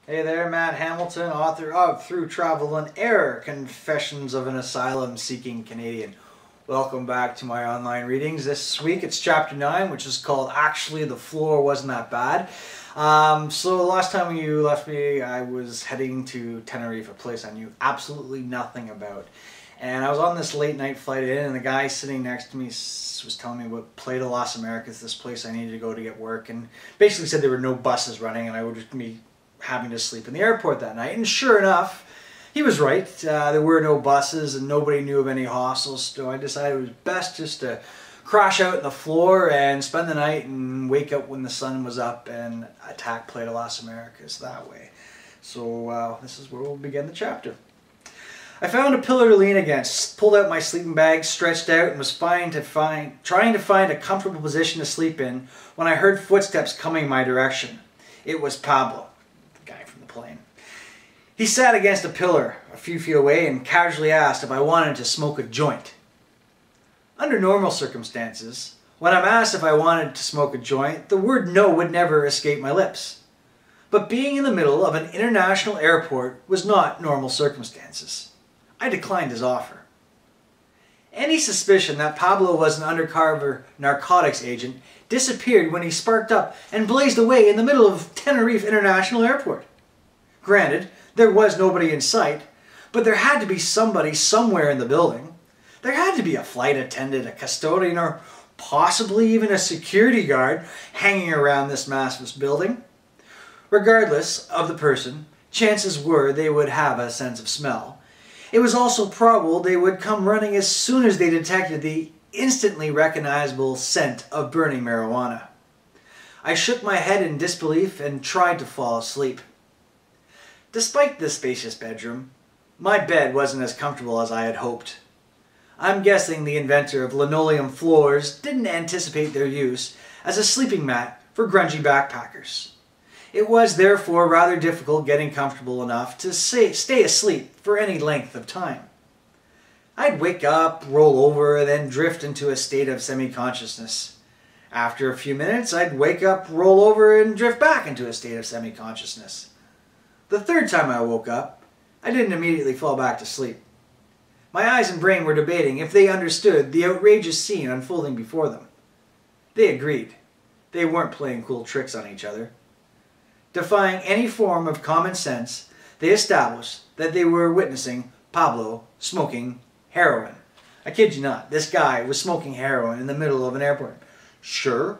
Hey there, Matt Hamilton, author of Through Travel and Error, Confessions of an Asylum-Seeking Canadian. Welcome back to my online readings. This week it's chapter 9, which is called Actually the Floor Wasn't That Bad. So the last time you left me, I was heading to Tenerife, a place I knew absolutely nothing about. And I was on this late night flight in, and the guy sitting next to me was telling me about Playa de las Americas, this place I needed to go to get work, and basically said there were no buses running and I would just be having to sleep in the airport that night. And sure enough, he was right. There were no buses and nobody knew of any hostels, so I decided it was best just to crash out on the floor and spend the night and wake up when the sun was up and attack Playa de las Americas that way. So this is where we'll begin the chapter. I found a pillar to lean against, pulled out my sleeping bag, stretched out, and was trying to find a comfortable position to sleep in when I heard footsteps coming my direction. It was Pablo, the guy from the plane. He sat against a pillar a few feet away and casually asked if I wanted to smoke a joint. Under normal circumstances, when I'm asked if I wanted to smoke a joint, the word no would never escape my lips. But being in the middle of an international airport was not normal circumstances. I declined his offer. Any suspicion that Pablo was an undercover narcotics agent disappeared when he sparked up and blazed away in the middle of Tenerife International Airport. Granted, there was nobody in sight, but there had to be somebody somewhere in the building. There had to be a flight attendant, a custodian, or possibly even a security guard hanging around this massive building. Regardless of the person, chances were they would have a sense of smell. It was also probable they would come running as soon as they detected the instantly recognizable scent of burning marijuana. I shook my head in disbelief and tried to fall asleep. Despite this spacious bedroom, my bed wasn't as comfortable as I had hoped. I'm guessing the inventor of linoleum floors didn't anticipate their use as a sleeping mat for grungy backpackers. It was therefore rather difficult getting comfortable enough to stay asleep for any length of time. I'd wake up, roll over, then drift into a state of semi-consciousness. After a few minutes, I'd wake up, roll over, and drift back into a state of semi-consciousness. The third time I woke up, I didn't immediately fall back to sleep. My eyes and brain were debating if they understood the outrageous scene unfolding before them. They agreed. They weren't playing cool tricks on each other. Defying any form of common sense, they established that they were witnessing Pablo smoking heroin. I kid you not, this guy was smoking heroin in the middle of an airport. Sure,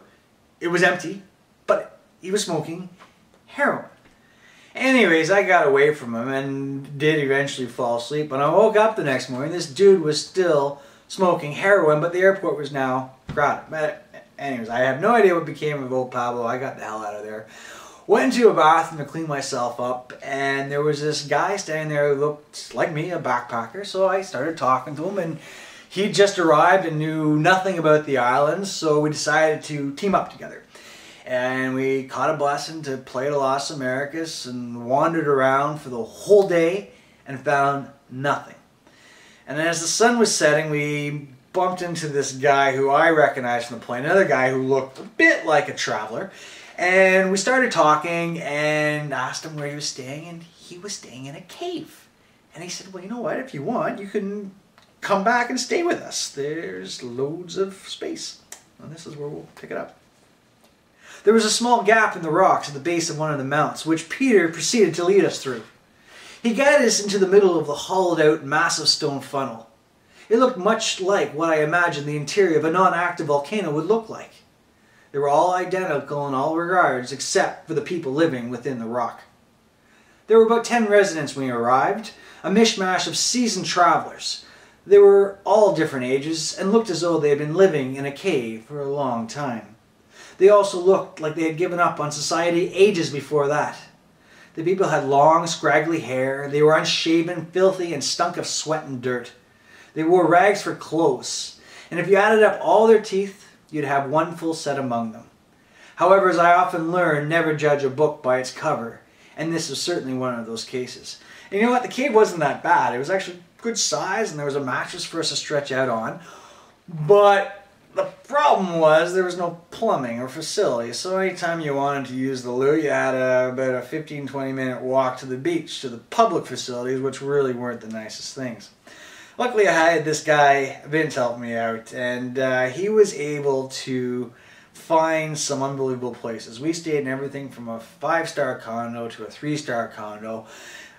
it was empty, but he was smoking heroin. Anyways, I got away from him and did eventually fall asleep. When I woke up the next morning, this dude was still smoking heroin, but the airport was now crowded. But anyways, I have no idea what became of old Pablo. I got the hell out of there. Went into a bathroom to clean myself up, and there was this guy standing there who looked like me, a backpacker, so I started talking to him, and he just arrived and knew nothing about the islands, so we decided to team up together. And we caught a bus into Playa de las Americas and wandered around for the whole day and found nothing. And as the sun was setting, we bumped into this guy who I recognized from the plane, another guy who looked a bit like a traveler. And we started talking and asked him where he was staying, and he was staying in a cave. And he said, well, you know what, if you want, you can come back and stay with us. There's loads of space. And this is where we'll pick it up. There was a small gap in the rocks at the base of one of the mounts, which Peter proceeded to lead us through. He guided us into the middle of the hollowed-out, massive stone funnel. It looked much like what I imagined the interior of a non-active volcano would look like. They were all identical in all regards except for the people living within the rock. There were about 10 residents when we arrived, a mishmash of seasoned travelers. They were all different ages and looked as though they had been living in a cave for a long time. They also looked like they had given up on society ages before that. The people had long, scraggly hair, they were unshaven, filthy, and stunk of sweat and dirt. They wore rags for clothes, and if you added up all their teeth, you'd have one full set among them. However, as I often learn, never judge a book by its cover, and this was certainly one of those cases. And you know what? The cave wasn't that bad. It was actually good size, and there was a mattress for us to stretch out on. But The problem was there was no plumbing or facilities, so anytime you wanted to use the loo, you had about a 15-20 minute walk to the beach, to the public facilities, which really weren't the nicest things. Luckily, I had this guy, Vince, help me out, and he was able to find some unbelievable places. We stayed in everything from a 5-star condo to a 3-star condo.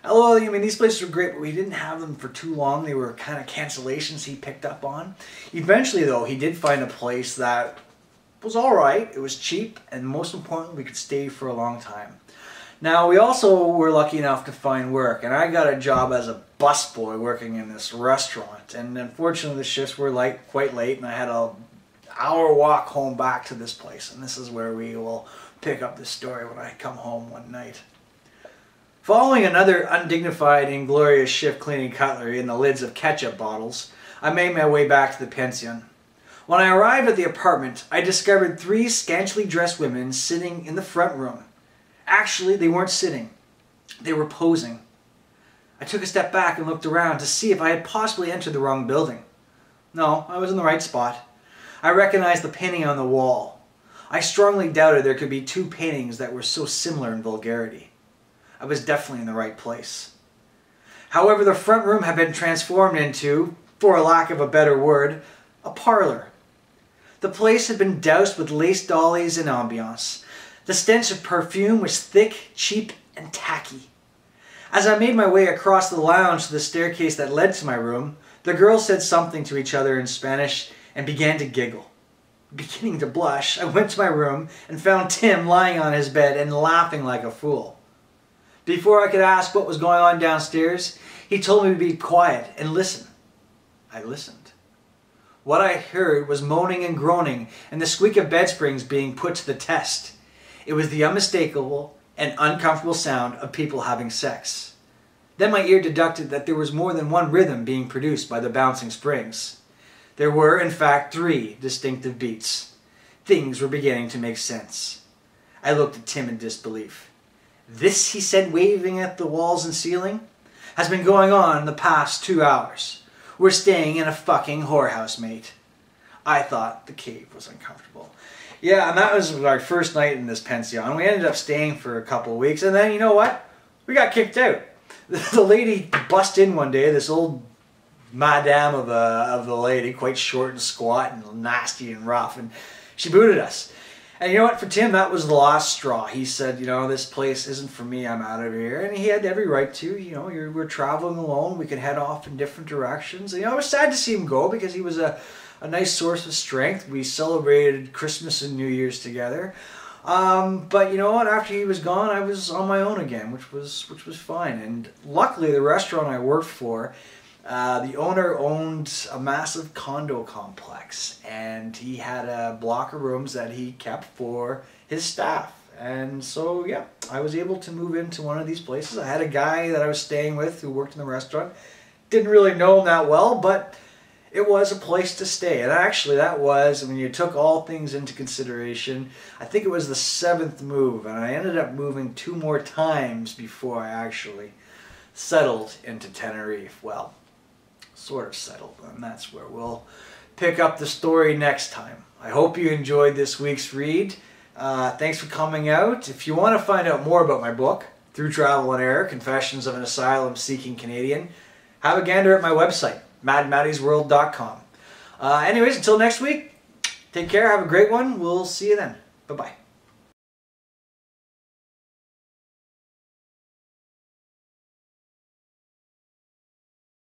Although, I mean, these places were great, but we didn't have them for too long. They were kind of cancellations he picked up on. Eventually, though, he did find a place that was all right. It was cheap, and most importantly, we could stay for a long time. Now, we also were lucky enough to find work, and I got a job as a busboy working in this restaurant. And unfortunately, the shifts were quite late, and I had an hour walk home back to this place. And this is where we will pick up the story when I come home one night. Following another undignified, inglorious shift cleaning cutlery in the lids of ketchup bottles, I made my way back to the pension. When I arrived at the apartment, I discovered 3 scantily dressed women sitting in the front room. Actually, they weren't sitting. They were posing. I took a step back and looked around to see if I had possibly entered the wrong building. No, I was in the right spot. I recognized the painting on the wall. I strongly doubted there could be 2 paintings that were so similar in vulgarity. I was definitely in the right place. However, the front room had been transformed into, for lack of a better word, a parlor. The place had been doused with lace dollies and ambiance. The stench of perfume was thick, cheap, and tacky. As I made my way across the lounge to the staircase that led to my room, the girls said something to each other in Spanish and began to giggle. Beginning to blush, I went to my room and found Tim lying on his bed and laughing like a fool. Before I could ask what was going on downstairs, he told me to be quiet and listen. I listened. What I heard was moaning and groaning and the squeak of bed springs being put to the test. It was the unmistakable and uncomfortable sound of people having sex. Then my ear deducted that there was more than one rhythm being produced by the bouncing springs. There were, in fact, 3 distinctive beats. Things were beginning to make sense. I looked at Tim in disbelief. "This," he said, waving at the walls and ceiling, "has been going on in the past 2 hours. We're staying in a fucking whorehouse, mate." I thought the cave was uncomfortable. Yeah, and that was our first night in this pension. We ended up staying for a couple of weeks, and then, you know what? We got kicked out. The lady busted in one day, this old madame of the lady, quite short and squat and nasty and rough, and she booted us. And you know what, for Tim, that was the last straw. He said, you know, this place isn't for me, I'm out of here. And he had every right to, you know, we're traveling alone, we could head off in different directions. And, you know, I was sad to see him go because he was a nice source of strength. We celebrated Christmas and New Year's together. But you know what, after he was gone, I was on my own again, which was fine. And luckily, the restaurant I worked for, the owner owned a massive condo complex, and he had a block of rooms that he kept for his staff. And so, yeah, I was able to move into one of these places. I had a guy that I was staying with who worked in the restaurant. Didn't really know him that well, but it was a place to stay. And actually, that was, when you took all things into consideration, I think it was the 7th move, and I ended up moving 2 more times before I actually settled into Tenerife. Well, sort of settled, and that's where we'll pick up the story next time. I hope you enjoyed this week's read. Thanks for coming out. If you want to find out more about my book, Through Travel and Error, Confessions of an Asylum-Seeking Canadian, have a gander at my website, madmattiesworld.com. Anyways, until next week, take care, have a great one. We'll see you then. Bye-bye.